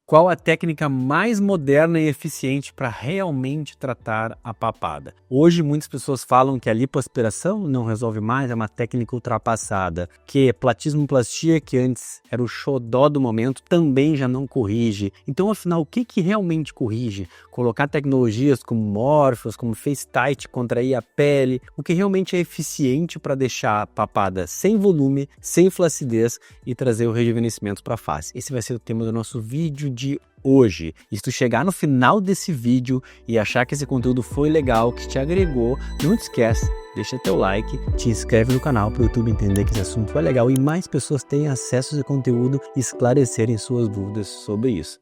Qual a técnica mais moderna e eficiente para realmente tratar a papada? Hoje muitas pessoas falam que a lipoaspiração não resolve mais, é uma técnica ultrapassada, que platismoplastia, que antes era o xodó do momento, também já não corrige. Então, afinal, o que realmente corrige? Colocar tecnologias como Morpheus, como FaceTite, contrair a pele, o que realmente é eficiente para deixar a papada sem volume, sem flacidez e trazer o rejuvenescimento para a face. Esse vai ser o tema do nosso vídeo de hoje. E se tu chegar no final desse vídeo e achar que esse conteúdo foi legal, que te agregou, não te esquece, deixa teu like, te inscreve no canal para o YouTube entender que esse assunto é legal e mais pessoas tenham acesso a esse conteúdo e esclarecerem suas dúvidas sobre isso.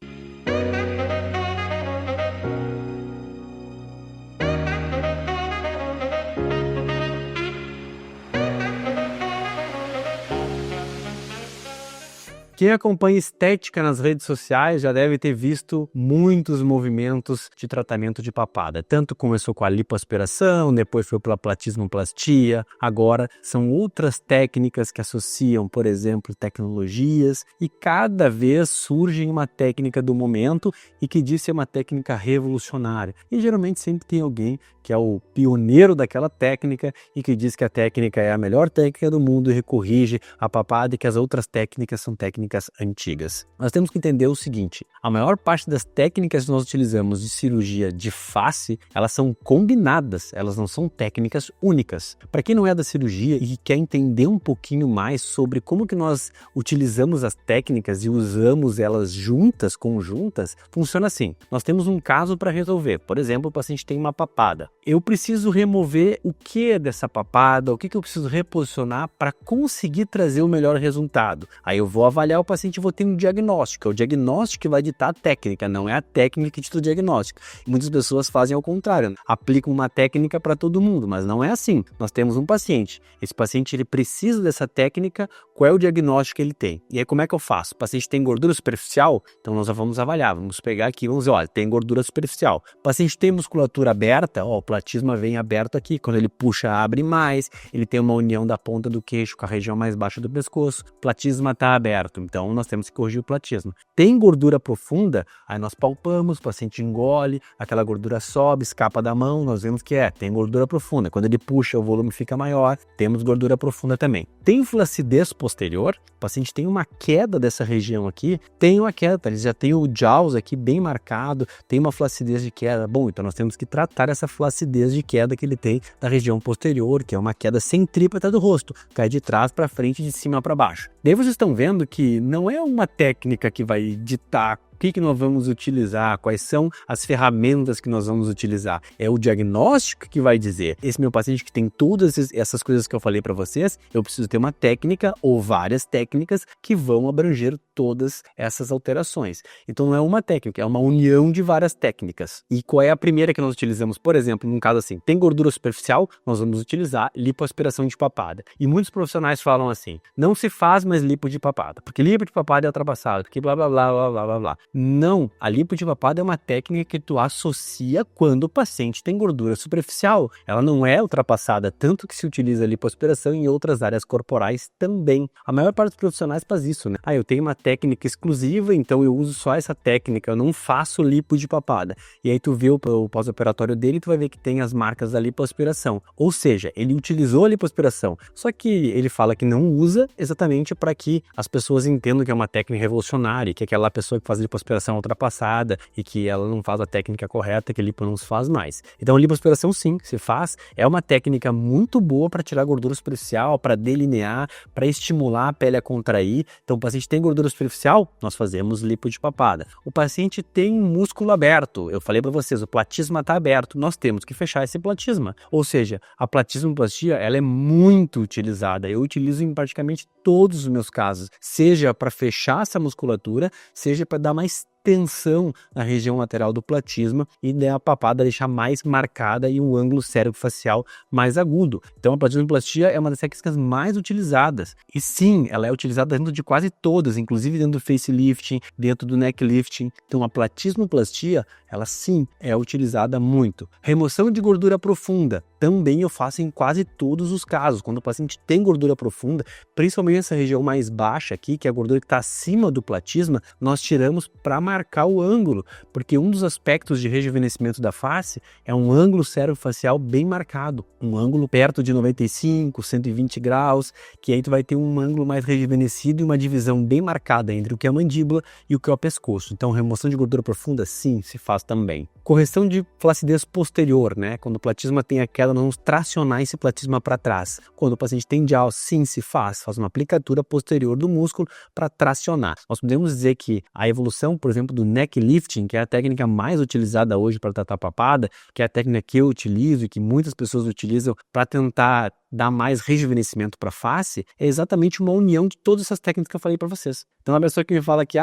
Quem acompanha estética nas redes sociais já deve ter visto muitos movimentos de tratamento de papada. Tanto começou com a lipoaspiração, depois foi pela platismoplastia, agora são outras técnicas que associam, por exemplo, tecnologias, e cada vez surge uma técnica do momento e que diz ser uma técnica revolucionária. E geralmente sempre tem alguém que é o pioneiro daquela técnica e que diz que a técnica é a melhor técnica do mundo e corrige a papada e que as outras técnicas são técnicas antigas. Nós temos que entender o seguinte: a maior parte das técnicas que nós utilizamos de cirurgia de face, elas são combinadas, elas não são técnicas únicas. Para quem não é da cirurgia e quer entender um pouquinho mais sobre como que nós utilizamos as técnicas e usamos elas juntas, conjuntas, funciona assim. Nós temos um caso para resolver. Por exemplo, o paciente tem uma papada. Eu preciso remover o que dessa papada, o que eu preciso reposicionar para conseguir trazer o melhor resultado. Aí eu vou avaliar o paciente e vou ter um diagnóstico. É o diagnóstico que vai ditar a técnica, não é a técnica que dita o diagnóstico. Muitas pessoas fazem ao contrário, aplicam uma técnica para todo mundo, mas não é assim. Nós temos um paciente. Esse paciente ele precisa dessa técnica, qual é o diagnóstico que ele tem? E aí como é que eu faço? O paciente tem gordura superficial? Então nós vamos avaliar, vamos pegar aqui, vamos dizer, olha, tem gordura superficial. O paciente tem musculatura aberta, o platisma vem aberto aqui, quando ele puxa, abre mais, ele tem uma união da ponta do queixo com a região mais baixa do pescoço, o platisma está aberto, então nós temos que corrigir o platisma. Tem gordura profunda, aí nós palpamos, o paciente engole, aquela gordura sobe, escapa da mão, nós vemos que tem gordura profunda. Quando ele puxa, o volume fica maior, temos gordura profunda também. Tem flacidez posterior, o paciente tem uma queda dessa região aqui, tem uma queda, ele já tem o jaws aqui bem marcado, tem uma flacidez de queda. Bom, então nós temos que tratar essa flacidez de queda que ele tem da região posterior, que é uma queda centrípeta do rosto, cai de trás para frente e de cima para baixo. Daí vocês estão vendo que não é uma técnica que vai ditar o que nós vamos utilizar, quais são as ferramentas que nós vamos utilizar. É o diagnóstico que vai dizer, esse meu paciente que tem todas essas coisas que eu falei para vocês, eu preciso ter uma técnica ou várias técnicas que vão abranger todas essas alterações. Então não é uma técnica, é uma união de várias técnicas. E qual é a primeira que nós utilizamos? Por exemplo, num caso assim, tem gordura superficial, nós vamos utilizar lipoaspiração de papada. E muitos profissionais falam assim, não se faz mais lipo de papada, porque lipo de papada é ultrapassado, porque blá blá blá blá blá blá blá. Não, a lipo de papada é uma técnica que tu associa quando o paciente tem gordura superficial. Ela não é ultrapassada, tanto que se utiliza lipoaspiração em outras áreas corporais também. A maior parte dos profissionais faz isso, né? Eu tenho uma técnica exclusiva, então eu uso só essa técnica, eu não faço lipo de papada. E aí tu vê o pós-operatório dele e tu vai ver que tem as marcas da lipoaspiração. Ou seja, ele utilizou a lipoaspiração, só que ele fala que não usa exatamente para que as pessoas entendam que é uma técnica revolucionária, que aquela pessoa que faz lipoaspiração ultrapassada e que ela não faz a técnica correta, que a lipo não se faz mais. Então a lipoaspiração sim, se faz, é uma técnica muito boa para tirar gordura superficial, para delinear, para estimular a pele a contrair. Então o paciente tem gordura superficial, nós fazemos lipo de papada. O paciente tem músculo aberto, eu falei para vocês, o platisma está aberto, nós temos que fechar esse platisma. Ou seja, a platismoplastia ela é muito utilizada, eu utilizo em praticamente todos os meus casos, seja para fechar essa musculatura, seja para dar mais tensão na região lateral do platisma e a papada deixar mais marcada e um ângulo cérebro-facial mais agudo. Então a platismoplastia é uma das técnicas mais utilizadas. E sim, ela é utilizada dentro de quase todas, inclusive dentro do facelifting, dentro do necklifting. Então a platismoplastia ela sim é utilizada muito. Remoção de gordura profunda, também eu faço em quase todos os casos. Quando o paciente tem gordura profunda, principalmente essa região mais baixa aqui, que é a gordura que está acima do platisma, nós tiramos para marcar o ângulo, porque um dos aspectos de rejuvenescimento da face é um ângulo cérvico-facial bem marcado, um ângulo perto de 95, 120 graus, que aí tu vai ter um ângulo mais rejuvenescido e uma divisão bem marcada entre o que é a mandíbula e o que é o pescoço. Então, remoção de gordura profunda, sim, se faz também. Correção de flacidez posterior, né? Quando o platisma tem a queda, nós vamos tracionar esse platisma para trás. Quando o paciente tem JAWS, sim, se faz uma aplicatura posterior do músculo para tracionar. Nós podemos dizer que a evolução, por exemplo, do neck lifting, que é a técnica mais utilizada hoje para tratar papada, que é a técnica que eu utilizo e que muitas pessoas utilizam para tentar dar mais rejuvenescimento para a face, é exatamente uma união de todas essas técnicas que eu falei para vocês. Então, a pessoa que me fala que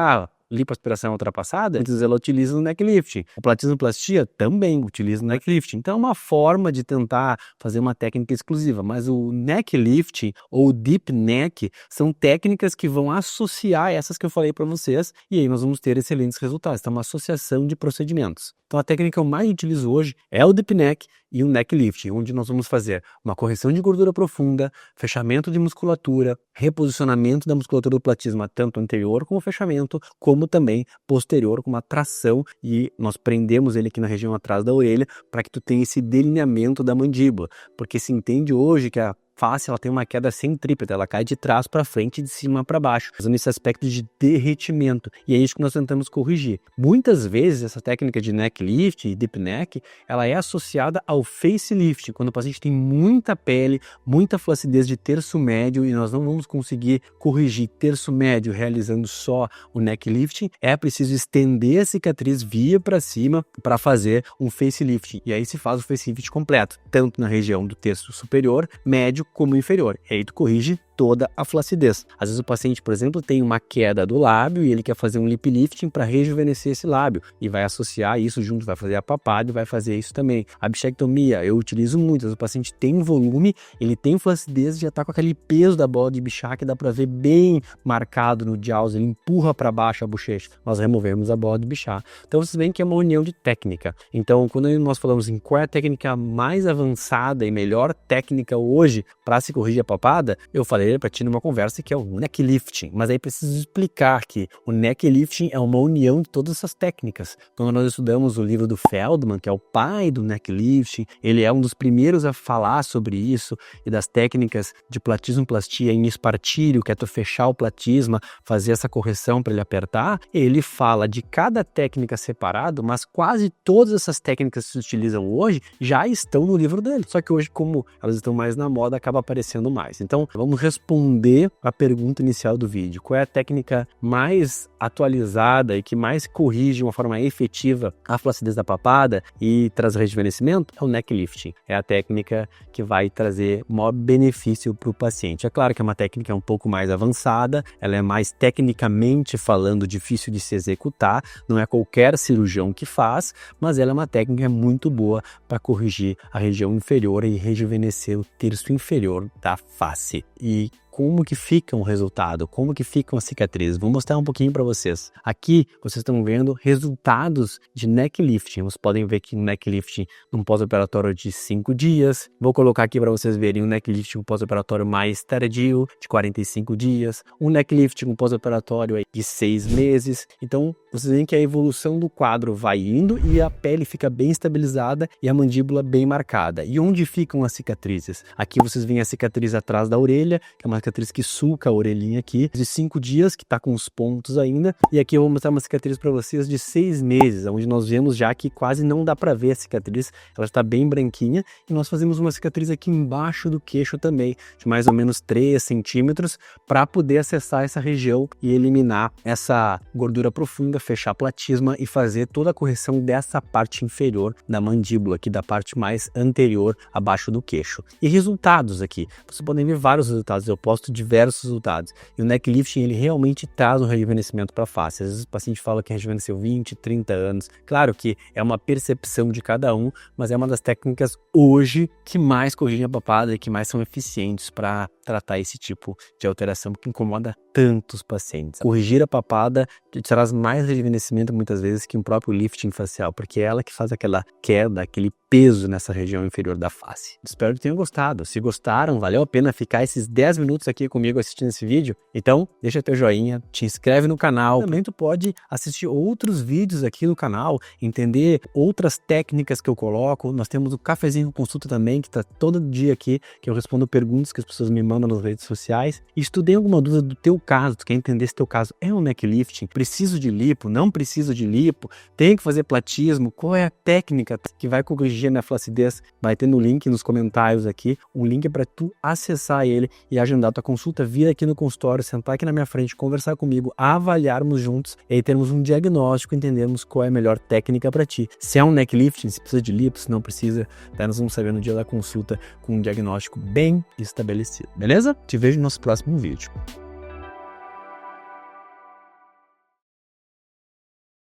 lipoaspiração ultrapassada, muitas ela utiliza no neck lifting. O platismoplastia também utiliza no neck lifting. Então é uma forma de tentar fazer uma técnica exclusiva, mas o neck lifting ou deep neck são técnicas que vão associar essas que eu falei para vocês e aí nós vamos ter excelentes resultados. Então é uma associação de procedimentos. Então a técnica que eu mais utilizo hoje é o deep neck e o neck lifting, onde nós vamos fazer uma correção de gordura profunda, fechamento de musculatura, reposicionamento da musculatura do platisma, tanto anterior como fechamento, como também posterior, com uma tração, e nós prendemos ele aqui na região atrás da orelha para que tu tenha esse delineamento da mandíbula, porque se entende hoje que a face ela tem uma queda centrípeta, ela cai de trás para frente e de cima para baixo, fazendo esse aspecto de derretimento, e é isso que nós tentamos corrigir. Muitas vezes essa técnica de neck lift e deep neck, ela é associada ao facelift, quando o paciente tem muita pele, muita flacidez de terço médio e nós não vamos conseguir corrigir terço médio realizando só o neck lifting, é preciso estender a cicatriz via para cima para fazer um facelift, e aí se faz o facelift completo, tanto na região do terço superior, médio como inferior. E aí tu corrige toda a flacidez. Às vezes o paciente, por exemplo, tem uma queda do lábio e ele quer fazer um lip lifting para rejuvenescer esse lábio e vai associar isso junto, vai fazer a papada e vai fazer isso também. A bichectomia eu utilizo muito. O paciente tem volume, ele tem flacidez e já está com aquele peso da bola de Bichat que dá para ver bem marcado no JAWS, ele empurra para baixo a bochecha. Nós removemos a bola de Bichat. Então vocês veem que é uma união de técnica. Então quando nós falamos em qual é a técnica mais avançada e melhor técnica hoje para se corrigir a papada, eu falei para ti numa conversa que é o neck lifting, mas aí preciso explicar que o neck lifting é uma união de todas essas técnicas. Quando nós estudamos o livro do Feldman, que é o pai do neck lifting, ele é um dos primeiros a falar sobre isso e das técnicas de platismoplastia em espartilho, que é tu fechar o platisma, fazer essa correção para ele apertar. Ele fala de cada técnica separado, mas quase todas essas técnicas que se utilizam hoje já estão no livro dele. Só que hoje, como elas estão mais na moda, acaba aparecendo mais. Então, vamos responder a pergunta inicial do vídeo. Qual é a técnica mais atualizada e que mais corrige de uma forma efetiva a flacidez da papada e traz rejuvenescimento? É o neck lifting. É a técnica que vai trazer maior benefício para o paciente. É claro que é uma técnica um pouco mais avançada, ela é mais tecnicamente falando difícil de se executar, não é qualquer cirurgião que faz, mas ela é uma técnica muito boa para corrigir a região inferior e rejuvenescer o terço inferior da face. E como que fica o resultado, como que ficam as cicatrizes. Vou mostrar um pouquinho para vocês. Aqui vocês estão vendo resultados de neck lifting. Vocês podem ver que um neck lifting num pós-operatório de 5 dias. Vou colocar aqui para vocês verem um neck lifting um pós-operatório mais tardio, de 45 dias. Um neck lifting um pós-operatório de 6 meses. Então vocês veem que a evolução do quadro vai indo e a pele fica bem estabilizada e a mandíbula bem marcada. E onde ficam as cicatrizes? Aqui vocês veem a cicatriz atrás da orelha, que é uma cicatriz que sulca a orelhinha aqui, de 5 dias, que tá com os pontos ainda. E aqui eu vou mostrar uma cicatriz para vocês de 6 meses, onde nós vemos já que quase não dá para ver a cicatriz, ela está bem branquinha. E nós fazemos uma cicatriz aqui embaixo do queixo também, de mais ou menos 3 centímetros, para poder acessar essa região e eliminar essa gordura profunda, fechar platisma e fazer toda a correção dessa parte inferior da mandíbula, aqui da parte mais anterior, abaixo do queixo. E resultados aqui, vocês podem ver vários resultados. Eu posto diversos resultados. E o neck lifting, ele realmente traz um rejuvenescimento para a face. Às vezes o paciente fala que rejuvenesceu 20, 30 anos. Claro que é uma percepção de cada um, mas é uma das técnicas hoje que mais corrigem a papada e que mais são eficientes para tratar esse tipo de alteração que incomoda tantos pacientes. Corrigir a papada traz mais rejuvenescimento muitas vezes que um próprio lifting facial, porque é ela que faz aquela queda, aquele peso nessa região inferior da face. Espero que tenham gostado. Se gostaram, valeu a pena ficar esses 10 minutos aqui comigo assistindo esse vídeo? Então, deixa teu joinha, te inscreve no canal. Também tu pode assistir outros vídeos aqui no canal, entender outras técnicas que eu coloco. Nós temos o Cafezinho com Consulta também, que está todo dia aqui, que eu respondo perguntas que as pessoas me mandam nas redes sociais. E se tu tem alguma dúvida do teu caso, tu quer entender se teu caso é um neck lifting, preciso de lipo, não preciso de lipo, tenho que fazer platismo, qual é a técnica que vai corrigir a minha flacidez? Vai ter no link nos comentários aqui, um link para tu acessar ele e agendar tua consulta, vir aqui no consultório, sentar aqui na minha frente, conversar comigo, avaliarmos juntos e aí termos um diagnóstico, entendermos qual é a melhor técnica para ti. Se é um neck lifting, se precisa de lipo, se não precisa, daí nós vamos saber no dia da consulta com um diagnóstico bem estabelecido, beleza? Te vejo no nosso próximo vídeo.